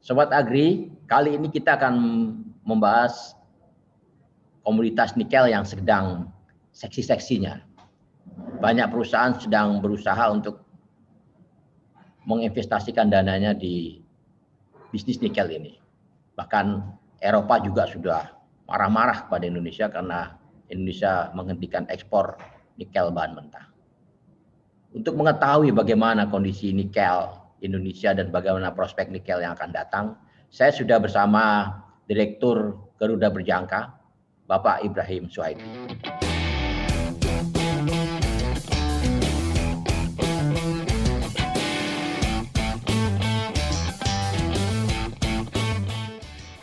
Sobat Agri, kali ini kita akan membahas komoditas nikel yang sedang seksi-seksinya. Banyak perusahaan sedang berusaha untuk menginvestasikan dananya di bisnis nikel ini. Bahkan Eropa juga sudah marah-marah kepada Indonesia karena Indonesia menghentikan ekspor nikel bahan mentah. Untuk mengetahui bagaimana kondisi nikel Indonesia dan bagaimana prospek nikel yang akan datang, saya sudah bersama Direktur Garuda Berjangka, Bapak Ibrahim Suhaidi.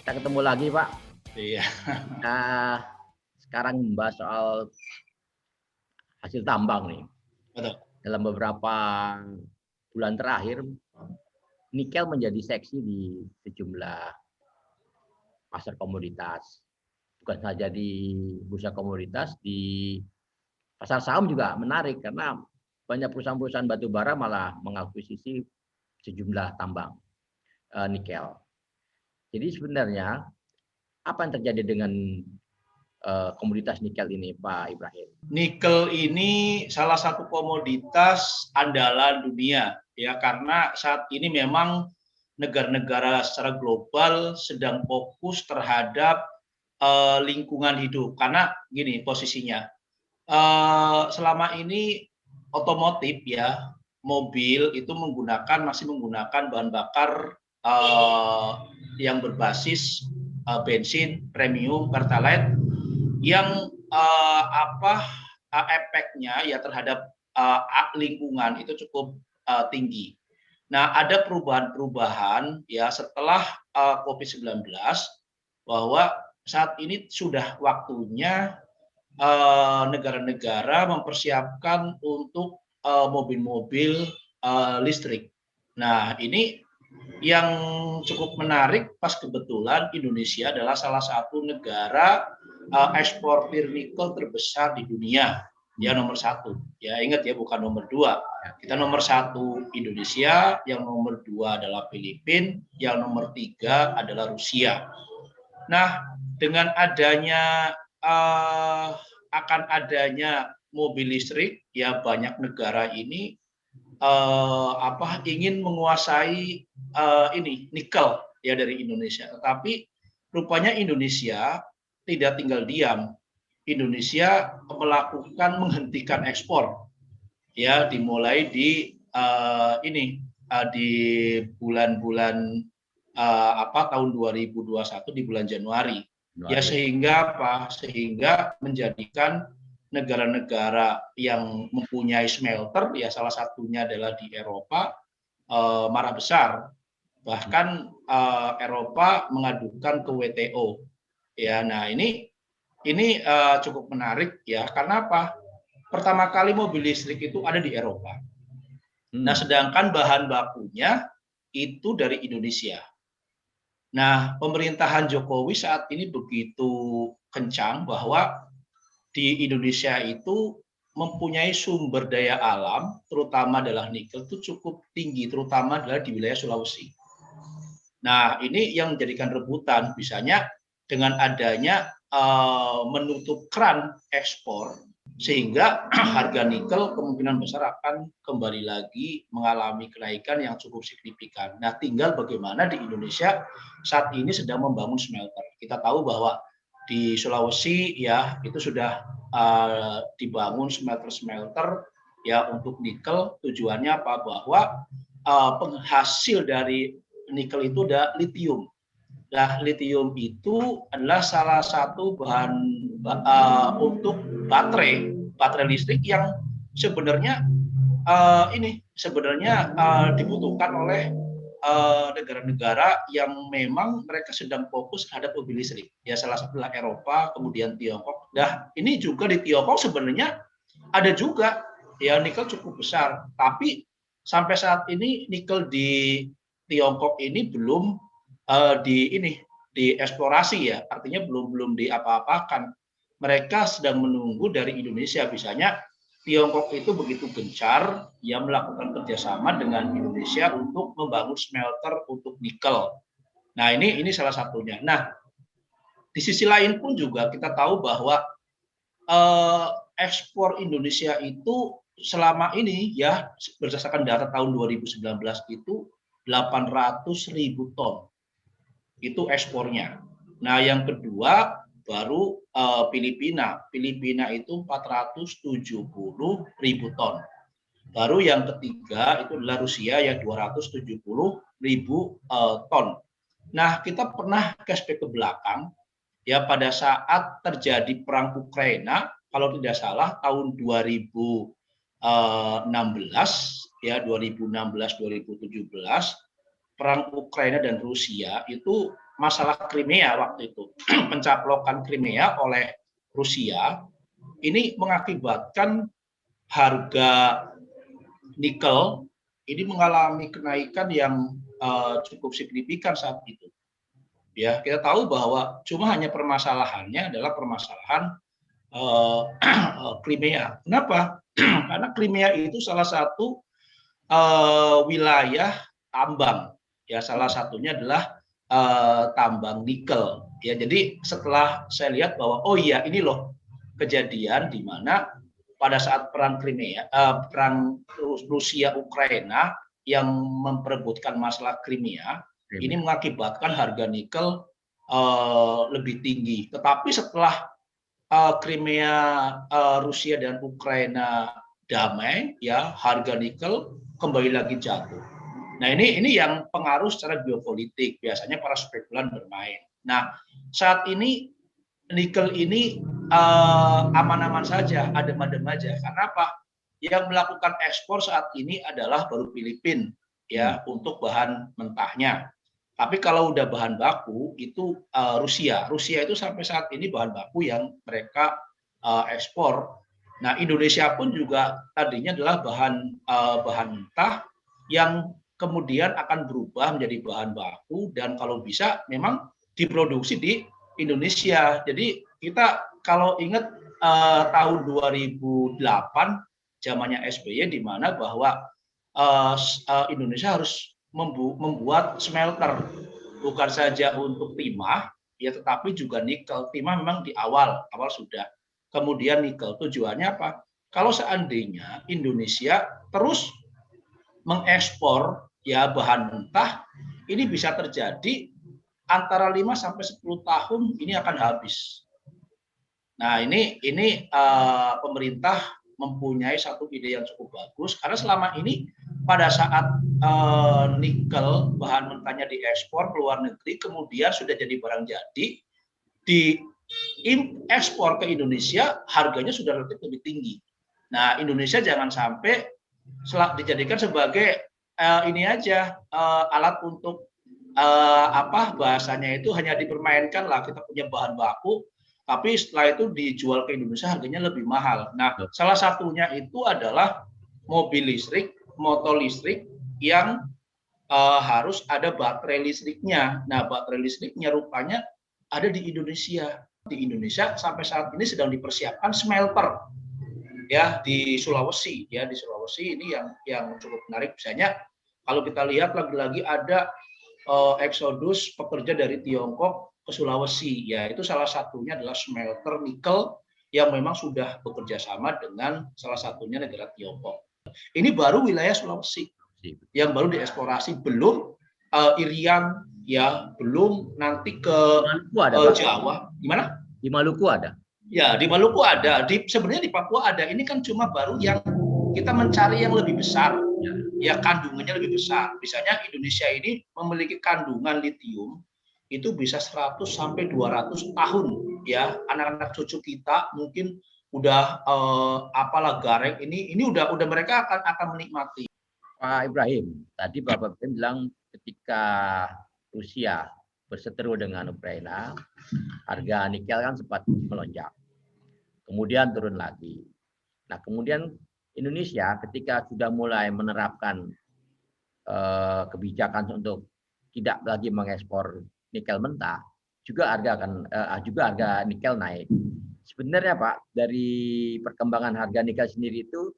Kita ketemu lagi, Pak. Iya. Nah, sekarang membahas soal hasil tambang nih. Betul. Dalam beberapa bulan terakhir, nikel menjadi seksi di sejumlah pasar komoditas. Bukan saja di bursa komoditas, di pasar saham juga menarik karena banyak perusahaan-perusahaan batu bara malah mengakuisisi sejumlah tambang nikel. Jadi sebenarnya apa yang terjadi dengan komoditas nikel ini, Pak Ibrahim? Nikel ini salah satu komoditas andalan dunia, ya, karena saat ini memang negara-negara secara global sedang fokus terhadap lingkungan hidup. Karena gini posisinya, selama ini otomotif, ya, mobil itu masih menggunakan bahan bakar yang berbasis bensin premium pertalite yang efeknya ya terhadap lingkungan itu cukup tinggi. Nah, ada perubahan-perubahan ya setelah COVID-19 bahwa saat ini sudah waktunya negara-negara mempersiapkan untuk mobil-mobil listrik. Nah, ini yang cukup menarik pas kebetulan Indonesia adalah salah satu negara eksportir nikel terbesar di dunia, ya, nomor 1. Ya, ingat ya, bukan nomor 2. Kita nomor 1 Indonesia, yang nomor 2 adalah Filipina, yang nomor 3 adalah Rusia. Nah, dengan adanya akan adanya mobil listrik, ya, banyak negara ini ingin menguasai nikel, ya, dari Indonesia. Tetapi rupanya Indonesia tidak tinggal diam. Indonesia menghentikan ekspor, ya, dimulai di di bulan-bulan tahun 2021 di bulan Januari. Ya, sehingga menjadikan negara-negara yang mempunyai smelter, ya, salah satunya adalah di Eropa, marah besar. Bahkan Eropa mengadukan ke WTO. Ya, nah ini cukup menarik, ya, karena apa? Pertama kali mobil listrik itu ada di Eropa. Nah, sedangkan bahan bakunya itu dari Indonesia. Nah, pemerintahan Jokowi saat ini begitu kencang bahwa di Indonesia itu mempunyai sumber daya alam, terutama adalah nikel, itu cukup tinggi, terutama adalah di wilayah Sulawesi. Nah, ini yang menjadikan rebutan, misalnya dengan adanya menutup keran ekspor, sehingga harga nikel kemungkinan besar akan kembali lagi mengalami kenaikan yang cukup signifikan. Nah, tinggal bagaimana di Indonesia saat ini sedang membangun smelter. Kita tahu bahwa di Sulawesi, ya, itu sudah dibangun smelter-smelter, ya, untuk nikel. Tujuannya apa? Bahwa penghasil dari nikel itu ada litium. Nah, litium itu adalah salah satu bahan untuk baterai listrik yang sebenarnya dibutuhkan oleh negara-negara yang memang mereka sedang fokus terhadap mobil listrik. Ya, salah satu adalah Eropa, kemudian Tiongkok. Nah, ini juga di Tiongkok sebenarnya ada juga, ya, nikel cukup besar. Tapi sampai saat ini nikel di Tiongkok ini belum dieksplorasi, ya, artinya belum diapa-apakan. Mereka sedang menunggu dari Indonesia. Misalnya Tiongkok itu begitu gencar, ya, melakukan kerjasama dengan Indonesia untuk membangun smelter untuk nikel. Nah, ini salah satunya. Nah, di sisi lain pun juga kita tahu bahwa ekspor Indonesia itu selama ini ya berdasarkan data tahun 2019 itu 800.000 ton itu ekspornya. Nah, yang kedua baru Filipina. Filipina itu 470.000 ton. Baru yang ketiga itu adalah Rusia yang 270.000 ton. Nah, kita pernah flashback ke belakang ya pada saat terjadi perang Ukraina, kalau tidak salah tahun 2016 ya 2016-2017 perang Ukraina dan Rusia itu masalah Crimea waktu itu pencaplokan Crimea oleh Rusia ini mengakibatkan harga nikel ini mengalami kenaikan yang cukup signifikan saat itu. Ya, kita tahu bahwa cuma hanya permasalahannya adalah permasalahan Crimea. Kenapa? Karena Crimea itu salah satu wilayah tambang. Ya, salah satunya adalah tambang nikel. Ya, jadi setelah saya lihat bahwa oh iya ini loh kejadian di mana pada saat perang Crimea, perang Rusia Ukraina yang memperebutkan masalah Crimea, ini mengakibatkan harga nikel lebih tinggi. Tetapi setelah Crimea, Rusia dan Ukraina damai, ya harga nikel kembali lagi jatuh. Nah ini yang pengaruh secara geopolitik. Biasanya para spekulan bermain. Nah saat ini nikel ini aman-aman saja, adem-adem aja. Karena apa? Yang melakukan ekspor saat ini adalah baru Filipina ya untuk bahan mentahnya. Tapi kalau udah bahan baku itu Rusia. Rusia itu sampai saat ini bahan baku yang mereka ekspor. Nah Indonesia pun juga tadinya adalah bahan mentah yang kemudian akan berubah menjadi bahan baku dan kalau bisa memang diproduksi di Indonesia. Jadi kita kalau ingat tahun 2008 zamannya SBY di mana bahwa Indonesia harus membuat smelter bukan saja untuk timah ya tetapi juga nikel. Timah memang di awal sudah. Kemudian nikel tujuannya apa? Kalau seandainya Indonesia terus mengekspor ya bahan mentah ini bisa terjadi antara 5 sampai 10 tahun ini akan habis. Nah, ini pemerintah mempunyai satu ide yang cukup bagus karena selama ini pada saat nikel bahan mentahnya diekspor ke luar negeri kemudian sudah jadi barang jadi diekspor ke Indonesia harganya sudah relatif lebih tinggi. Nah, Indonesia jangan sampai dijadikan sebagai ini aja alat untuk bahasanya itu hanya dipermainkan lah kita punya bahan baku tapi setelah itu dijual ke Indonesia harganya lebih mahal. Nah, salah satunya itu adalah mobil listrik, motor listrik yang harus ada baterai listriknya. Nah, baterai listriknya rupanya ada di Indonesia. Di Indonesia sampai saat ini sedang dipersiapkan smelter ya di Sulawesi. Ya di Sulawesi ini yang cukup menarik. Misalnya kalau kita lihat lagi-lagi ada eksodus pekerja dari Tiongkok ke Sulawesi, ya itu salah satunya adalah smelter nikel yang memang sudah bekerja sama dengan salah satunya negara Tiongkok. Ini baru wilayah Sulawesi yang baru dieksplorasi, belum Irian, ya belum nanti ke Jawa. Gimana? Di Maluku ada? Ya di Maluku ada, sebenarnya di Papua ada. Ini kan cuma baru yang kita mencari yang lebih besar. Ya kandungannya lebih besar. Misalnya Indonesia ini memiliki kandungan litium itu bisa 100 sampai 200 tahun ya. Anak-anak cucu kita mungkin udah gareng ini udah mereka akan menikmati. Pak Ibrahim, tadi Bapak bilang ketika Rusia berseteru dengan Ukraina, harga nikel kan sempat melonjak. Kemudian turun lagi. Nah, kemudian Indonesia ketika sudah mulai menerapkan kebijakan untuk tidak lagi mengekspor nikel mentah, juga harga nikel naik. Sebenarnya Pak, dari perkembangan harga nikel sendiri itu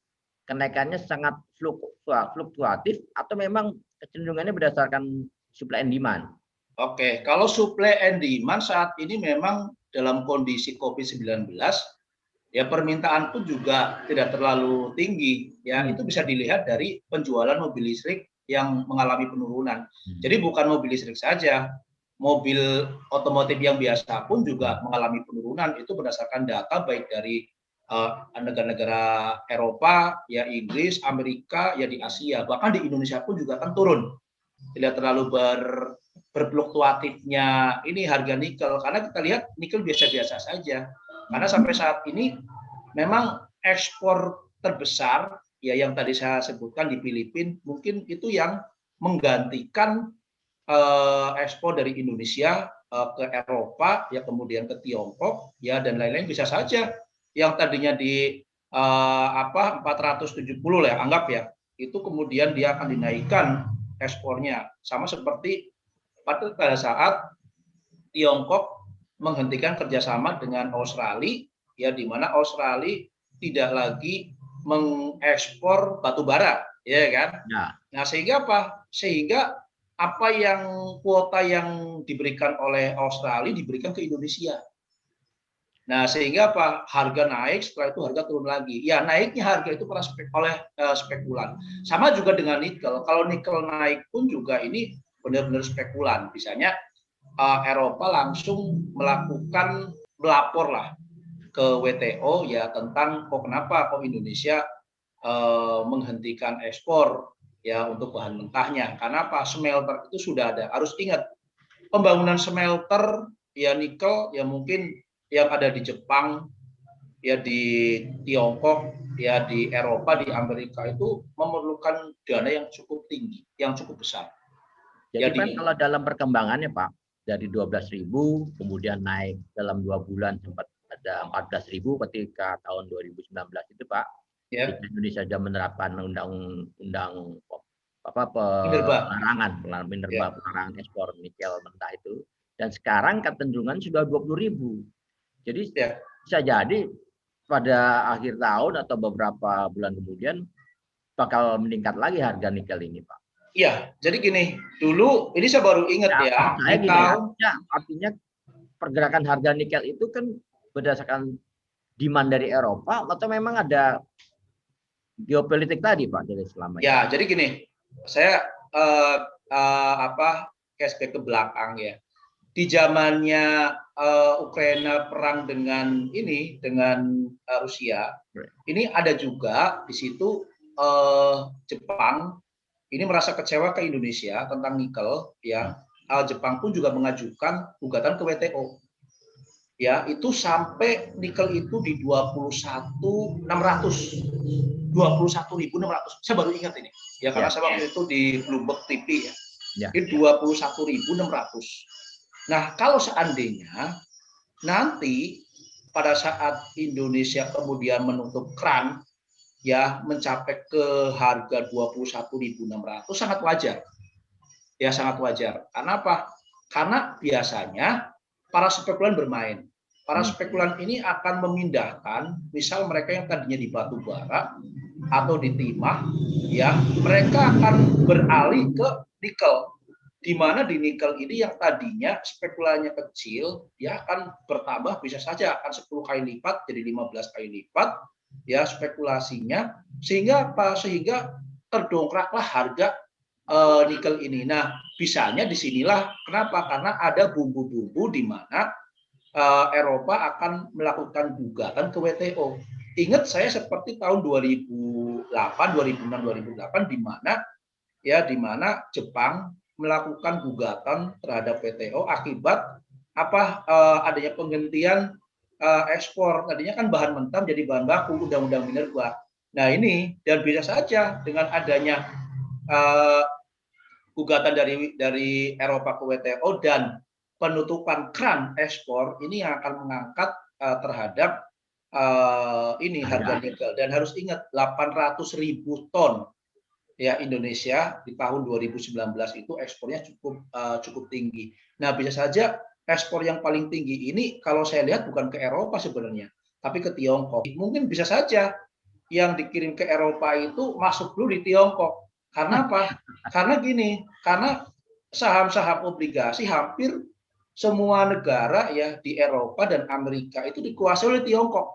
kenaikannya sangat fluktuatif atau memang kecenderungannya berdasarkan supply and demand? Oke, kalau supply and demand saat ini memang dalam kondisi COVID-19, ya permintaan pun juga tidak terlalu tinggi. Ya, itu bisa dilihat dari penjualan mobil listrik yang mengalami penurunan. Jadi bukan mobil listrik saja, mobil otomotif yang biasa pun juga mengalami penurunan. Itu berdasarkan data baik dari negara-negara Eropa, ya Inggris, Amerika, ya di Asia, bahkan di Indonesia pun juga kan turun. Tidak terlalu berfluktuatifnya ini harga nikel, karena kita lihat nikel biasa-biasa saja. Karena sampai saat ini memang ekspor terbesar ya yang tadi saya sebutkan di Filipina, mungkin itu yang menggantikan ekspor dari Indonesia ke Eropa, ya kemudian ke Tiongkok, ya dan lain-lain. Bisa saja yang tadinya di 470 lah ya, anggap ya, itu kemudian dia akan dinaikkan ekspornya, sama seperti pada saat Tiongkok menghentikan kerjasama dengan Australia, ya di mana Australia tidak lagi mengekspor batu bara, ya kan? Nah, sehingga apa? Sehingga apa yang kuota yang diberikan oleh Australia diberikan ke Indonesia. Nah, sehingga apa? Harga naik, setelah itu harga turun lagi. Ya, naiknya harga itu pernah oleh spekulan. Sama juga dengan nikel. Kalau nikel naik pun juga ini benar-benar spekulan. Misalnya Eropa langsung melakukan melapor lah ke WTO ya tentang kenapa Indonesia menghentikan ekspor ya untuk bahan mentahnya. Karena apa? Smelter itu sudah ada. Harus ingat, pembangunan smelter ya nikel ya mungkin yang ada di Jepang, ya di Tiongkok, ya di Eropa, di Amerika itu memerlukan dana yang cukup tinggi, yang cukup besar. Jadi Pak, kalau dalam perkembangannya Pak, dari 12.000 kemudian naik dalam 2 bulan sempat ada 14.000 ketika tahun 2019 itu Pak, ya. Indonesia sudah menerapkan undang-undang pelarangan ekspor nikel mentah itu, dan sekarang kecenderungan sudah 20.000. Jadi bisa jadi pada akhir tahun atau beberapa bulan kemudian bakal meningkat lagi harga nikel ini, Pak. Iya, jadi gini, dulu ini saya baru ingat artinya pergerakan harga nikel itu kan berdasarkan demand dari Eropa atau memang ada geopolitik tadi, Pak, dari selama ini? Ya, jadi gini, saya flashback ke belakang ya. Di zamannya Ukraina perang dengan Rusia, ini ada juga di situ Jepang ini merasa kecewa ke Indonesia tentang nikel, ya. Jepang pun juga mengajukan gugatan ke WTO. Ya, itu sampai nikel itu di 21.600. 21.600. Saya baru ingat ini. Ya, karena saya waktu itu di Bloomberg TV ya. Di 21.600. Nah, kalau seandainya nanti pada saat Indonesia kemudian menutup keran ya mencapai ke harga 21.600, sangat wajar. Ya, sangat wajar. Karena apa? Karena biasanya para spekulan bermain. Para spekulan ini akan memindahkan, misal mereka yang tadinya di batu bara atau di timah, ya mereka akan beralih ke nikel. Di mana di nikel ini yang tadinya spekulannya kecil, ya akan bertambah, bisa saja akan 10 kali lipat, jadi 15 kali lipat, ya spekulasinya, sehingga apa? Sehingga terdongkraklah harga nikel ini. Nah, bisanya disinilah kenapa? Karena ada bumbu-bumbu di mana Eropa akan melakukan gugatan ke WTO. Ingat saya seperti tahun 2006, 2008 di mana Jepang melakukan gugatan terhadap WTO akibat adanya penghentian ekspor. Tadinya kan bahan mentah jadi bahan baku, undang-undang minerba. Nah ini, dan bisa saja dengan adanya gugatan dari Eropa ke WTO dan penutupan keran ekspor ini yang akan mengangkat terhadap harga nikel. Dan harus ingat 800.000 ton ya Indonesia di tahun 2019 itu ekspornya cukup tinggi. Nah, bisa saja ekspor yang paling tinggi ini kalau saya lihat bukan ke Eropa sebenarnya, tapi ke Tiongkok. Mungkin bisa saja yang dikirim ke Eropa itu masuk dulu di Tiongkok. Karena apa? Karena gini, karena saham-saham obligasi hampir semua negara ya di Eropa dan Amerika itu dikuasai oleh Tiongkok.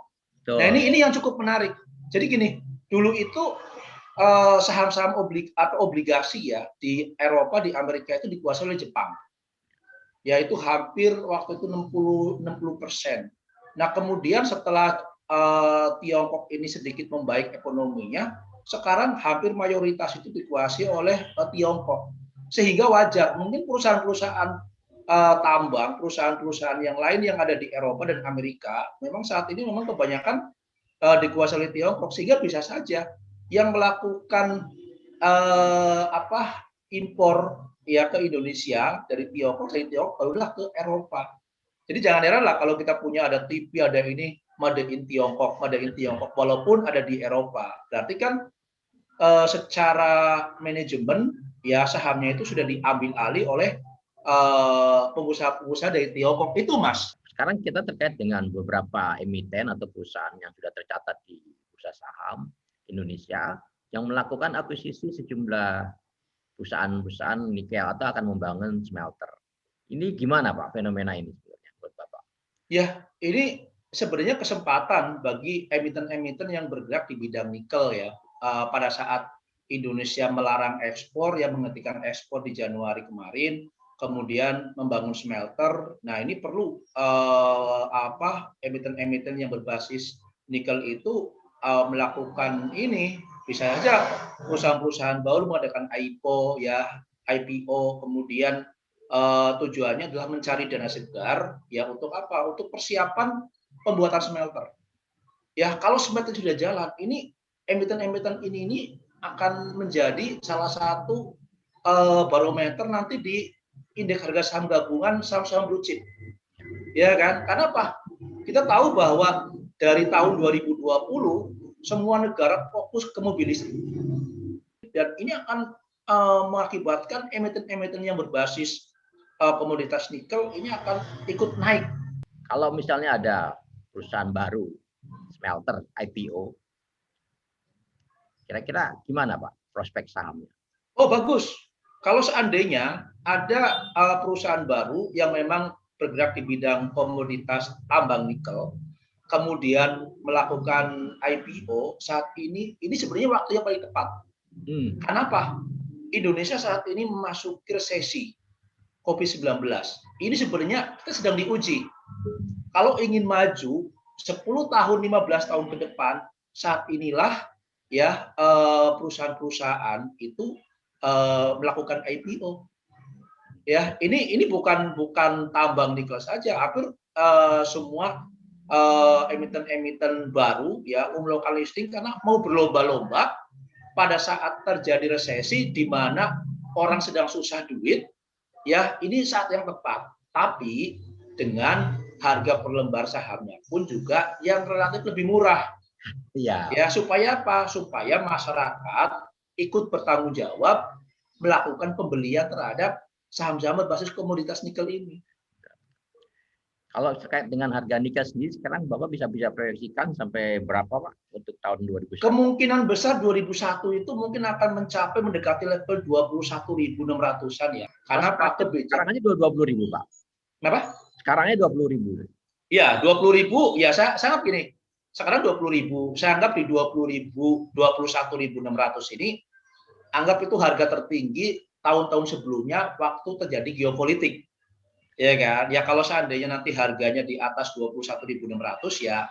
Nah, Betul. ini yang cukup menarik. Jadi gini, dulu itu saham-saham obligasi ya di Eropa, di Amerika itu dikuasai oleh Jepang. Yaitu hampir waktu itu 60%. Nah, kemudian setelah Tiongkok ini sedikit membaik ekonominya, sekarang hampir mayoritas itu dikuasai oleh Tiongkok. Sehingga wajar, mungkin perusahaan-perusahaan tambang, perusahaan-perusahaan yang lain yang ada di Eropa dan Amerika, memang saat ini memang kebanyakan dikuasai oleh Tiongkok, sehingga bisa saja yang melakukan impor ya ke Indonesia dari Tiongkok barulah ke Eropa. Jadi jangan heran lah kalau kita punya ada TV, ada ini made in Tiongkok, walaupun ada di Eropa. Berarti kan secara manajemen ya sahamnya itu sudah diambil alih oleh pengusaha-pengusaha dari Tiongkok itu, Mas. Sekarang kita terkait dengan beberapa emiten atau perusahaan yang sudah tercatat di bursa saham Indonesia yang melakukan akuisisi sejumlah perusahaan-perusahaan nikel atau akan membangun smelter. Ini gimana Pak fenomena ini sebenarnya buat Bapak? Ya, ini sebenarnya kesempatan bagi emiten-emiten yang bergerak di bidang nikel ya. Pada saat Indonesia melarang ekspor, ya menghentikan ekspor di Januari kemarin, kemudian membangun smelter. Nah, ini perlu emiten-emiten yang berbasis nikel itu melakukan ini. Bisa saja perusahaan-perusahaan baru mengadakan IPO ya, IPO, kemudian tujuannya adalah mencari dana segar ya untuk apa? Untuk persiapan pembuatan smelter. Ya, kalau smelter sudah jalan, ini emiten-emiten ini akan menjadi salah satu barometer nanti di indeks harga saham gabungan saham-saham blue chip. Ya kan? Karena apa? Kita tahu bahwa dari tahun 2020 semua negara fokus ke mobil listrik. Dan ini akan mengakibatkan emiten-emiten yang berbasis komoditas nikel ini akan ikut naik. Kalau misalnya ada perusahaan baru smelter IPO, kira-kira gimana Pak prospek sahamnya? Oh bagus. Kalau seandainya ada perusahaan baru yang memang bergerak di bidang komoditas tambang nikel, kemudian melakukan IPO saat ini sebenarnya waktu yang paling tepat. Kenapa? Indonesia saat ini memasuki resesi COVID-19. Ini sebenarnya kita sedang diuji. Kalau ingin maju 10 tahun, 15 tahun ke depan, saat inilah ya perusahaan-perusahaan itu melakukan IPO. Ya, ini bukan tambang nikel saja, hampir semua emiten-emiten baru ya lokal listing karena mau berlomba-lomba pada saat terjadi resesi di mana orang sedang susah duit. Ya, ini saat yang tepat. Tapi dengan harga per lembar sahamnya pun juga yang relatif lebih murah. Iya. Ya, supaya apa? Supaya masyarakat ikut bertanggung jawab melakukan pembelian terhadap saham-saham berbasis komoditas nikel ini. Kalau terkait dengan harga nikel sendiri sekarang Bapak bisa proyeksikan sampai berapa Pak untuk tahun 2021? Kemungkinan besar 2001 itu mungkin akan mencapai mendekati level 21.600-an ya. Karena Pak sekarang aja 20.000 Pak. Kenapa? Sekarangnya 20.000. Ya, 20.000 ya saya anggap gini. Sekarang 20.000, saya anggap di 20.000, 21.600 ini anggap itu harga tertinggi tahun-tahun sebelumnya waktu terjadi geopolitik. Ya kan? Ya kalau seandainya nanti harganya di atas 21.600 ya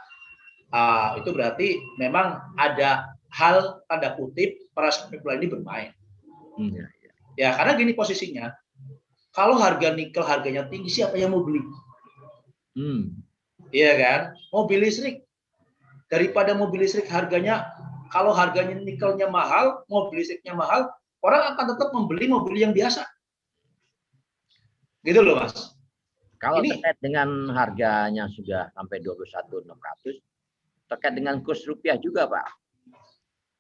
itu berarti memang ada hal tanda kutip para spekulan ini bermain. Ya karena gini posisinya, kalau harga nikel harganya tinggi siapa yang mau beli? Iya kan? Mobil listrik daripada mobil listrik harganya, kalau harganya nikelnya mahal, mobil listriknya mahal, orang akan tetap membeli mobil yang biasa. Gitu loh Mas. Kalau terkait dengan harganya sudah sampai 21.600, terkait dengan kurs rupiah juga Pak.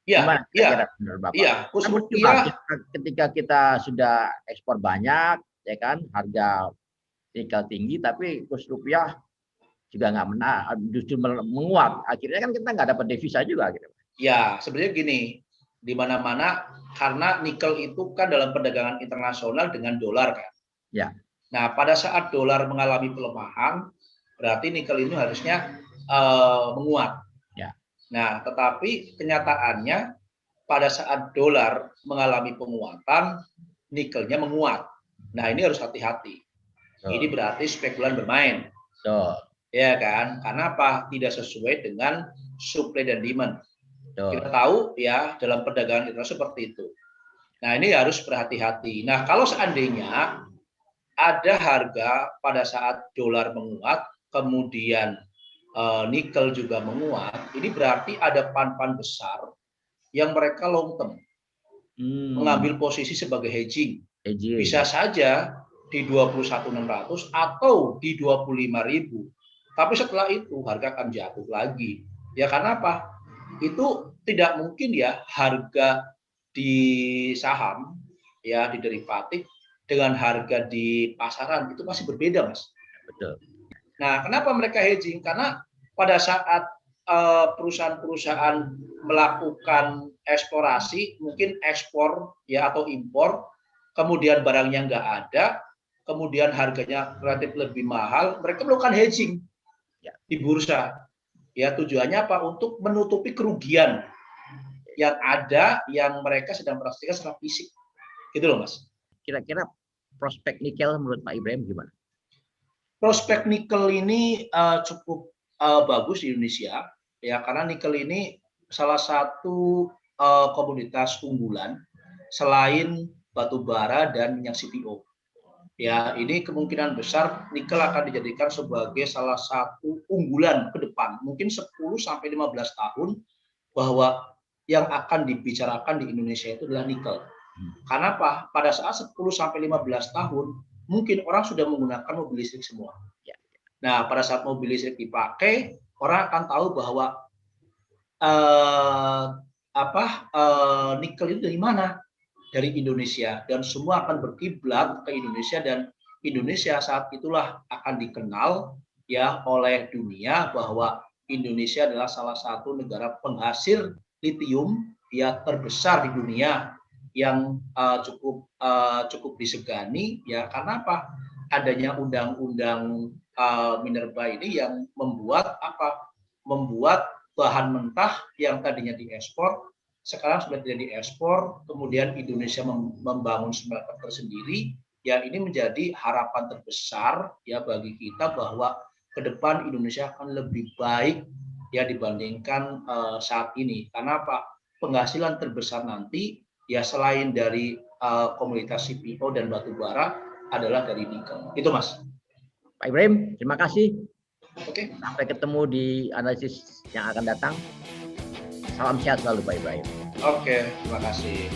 Iya, iya. Iya, kurs rupiah ketika kita sudah ekspor banyak, ya kan, harga nikel tinggi, tapi kurs rupiah juga nggak menang, justru menguat. Akhirnya kan kita nggak dapat devisa juga gitu. Ya, sebenarnya gini, di mana-mana karena nikel itu kan dalam perdagangan internasional dengan dolar kan. Ya. Nah, pada saat dolar mengalami pelemahan, berarti nikel ini harusnya menguat. Ya. Nah, tetapi kenyataannya pada saat dolar mengalami penguatan, nikelnya menguat. Nah, ini harus hati-hati. Ini berarti spekulan bermain. Ya kan? Karena apa? Tidak sesuai dengan supply dan demand. Kita tahu ya dalam perdagangan internasional seperti itu. Nah, ini harus berhati-hati. Nah, kalau seandainya ada harga pada saat dolar menguat, kemudian nikel juga menguat, ini berarti ada pan-pan besar yang mereka long term mengambil posisi sebagai hedging. Bisa saja di 21.600 atau di 25.000. Tapi setelah itu harga akan jatuh lagi. Ya karena apa? Itu tidak mungkin ya harga di saham ya di derivatif dengan harga di pasaran itu masih berbeda, Mas. Betul. Nah, kenapa mereka hedging? Karena pada saat perusahaan-perusahaan melakukan eksplorasi, mungkin ekspor ya atau impor, kemudian barangnya nggak ada, kemudian harganya relatif lebih mahal, mereka melakukan hedging di bursa. Ya tujuannya apa? Untuk menutupi kerugian yang ada yang mereka sedang merasakan secara fisik. Gitu loh, Mas. Kira-kira prospek nikel menurut Pak Ibrahim gimana? Prospek nikel ini cukup bagus di Indonesia ya karena nikel ini salah satu komoditas unggulan selain batu bara dan minyak CPO. Ya, ini kemungkinan besar nikel akan dijadikan sebagai salah satu unggulan ke depan, mungkin 10 sampai 15 tahun bahwa yang akan dibicarakan di Indonesia itu adalah nikel. Karena apa? Pada saat 10 sampai 15 tahun mungkin orang sudah menggunakan mobil listrik semua. Nah, pada saat mobil listrik dipakai, orang akan tahu bahwa nikel itu dari mana? Dari Indonesia, dan semua akan berkiblat ke Indonesia, dan Indonesia saat itulah akan dikenal ya oleh dunia bahwa Indonesia adalah salah satu negara penghasil litium ya terbesar di dunia yang cukup disegani ya karena apa? Adanya undang-undang minerba ini yang membuat bahan mentah yang tadinya diekspor sekarang sudah tidak diekspor, kemudian Indonesia membangun smelter tersendiri, ya ini menjadi harapan terbesar ya bagi kita bahwa ke depan Indonesia akan lebih baik ya dibandingkan saat ini. Karena apa? Penghasilan terbesar nanti ya selain dari komoditas CPO dan batu bara adalah dari nikel. Itu Mas. Pak Ibrahim, terima kasih. Oke. Sampai ketemu di analisis yang akan datang. Salam sehat selalu Pak Ibrahim. Oke, terima kasih.